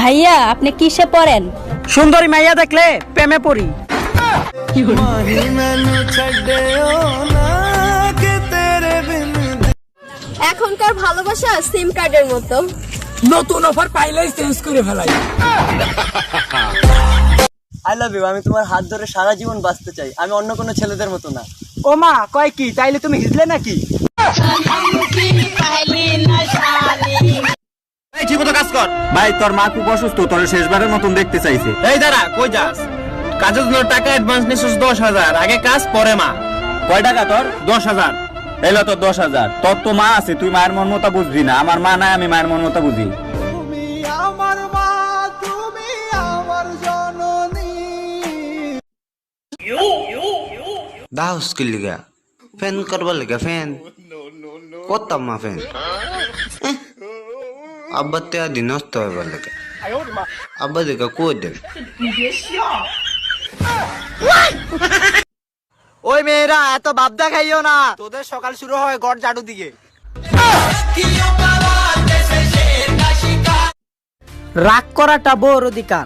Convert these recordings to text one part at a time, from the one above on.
ভাইয়া আপনি কিসে পড়েন? সুন্দরী মাইয়া দেখলে প্রেমে পড়ি। এখনকার ভালোবাসা সিম কার্ডের মতো, নতুন অফার পাইলেই চেঞ্জ করে ফেলাই। I love you. আমি তোমার হাত ধরে সারা জীবন বাঁচতে চাই। আমি অন্য কোনো ছেলেদের মতো না। ও মা কয় কি, তাইলে তুমি হিজলে নাকি? ঠিক মতো কাজ কর ভাই, তোর মা খুব অসুস্থ, তোর শেষবারের মতন দেখতে চাইছে। এই দাঁড়া, কই যাস? কাজের জন্য টাকা অ্যাডভান্স নিছিস 10,000, আগে কাজ পরে মা। কয় টাকা তোর? 10,000। এলো তোর 10,000। তোর তো মা আছে, তুই মায়ের মন মতো বুঝবি না। আমার মা নাই, আমি মায়ের মন মতো বুঝি। দাউস কি লিগা ফ্যান করবার লিগা ফ্যান করতাম মা ফ্যান আব্বা তে আদি নষ্ট হইবার লিগা আব্বা দিকে কই দেন। ওই মেয়েরা এত ভাব দেখাইও না, তোদের সকাল শুরু হয় গড় ঝাড়ু দিকে। রাগ করাটা বউর অধিকার,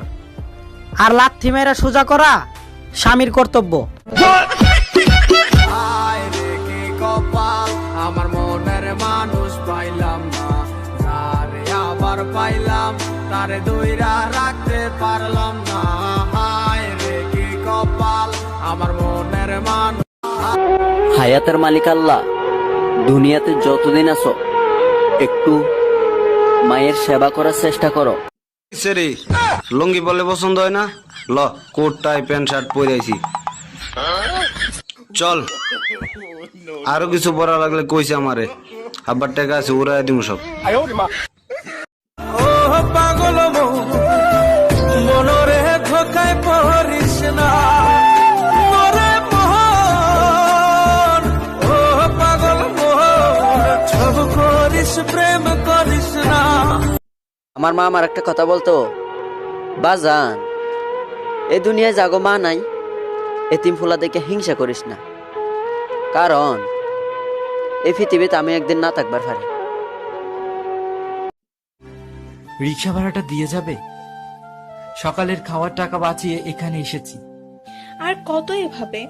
আর লাথি মেরা সোজা করা স্বামীর কর্তব্য। আমার মনের মানুষ পাইলাম না, তারে আবার পাইলাম, তারে দইরা রাখতে পারলাম না। হায় রে কি কপাল, আমার মনের মানুষ। হায়াতের মালিক আল্লাহ, দুনিয়াতে যতদিন আছো একটু মায়ের সেবা করার চেষ্টা করো। সেরি লুঙ্গি বলে পছন্দ হয় না, ল কোট টাই প্যান্ট শার্ট পরাইছি, চল। আরো কিছু পড়া লাগলে কইছে আমারে, আব্বার টাকা আছে উড়াই দিমু সব। ও পাগল মনরে ধোকায় পড়িস না, মরে মোহন। ও পাগল মোহন, সব করিস প্রেম করিস না। আমার মা আমার একটা কথা বলতো, বাজান এই দুনিয়ায় জাগো মা নাই, এতিম ফুলা দেখে হিংসা করিস না, কারণ এই পৃথিবীতে আমি একদিন না থাকবার পারি। রিক্সা ভাড়াটা দিয়ে যাবে? সকালের খাওয়ার টাকা বাঁচিয়ে এখানে এসেছি। আর কত এভাবে?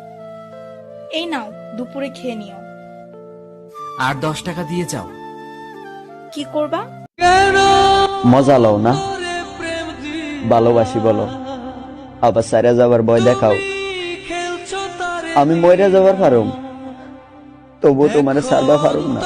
এই নাও, দুপুরে খেয়ে নিও। আর 10 টাকা দিয়ে যাও। কি করবা? মজা লও না, ভালোবাসি বলো, আবার সারা যাবার ভয় দেখাও। আমি মরে যাবার পারুম, তবু তোমার সারবা পারুম না।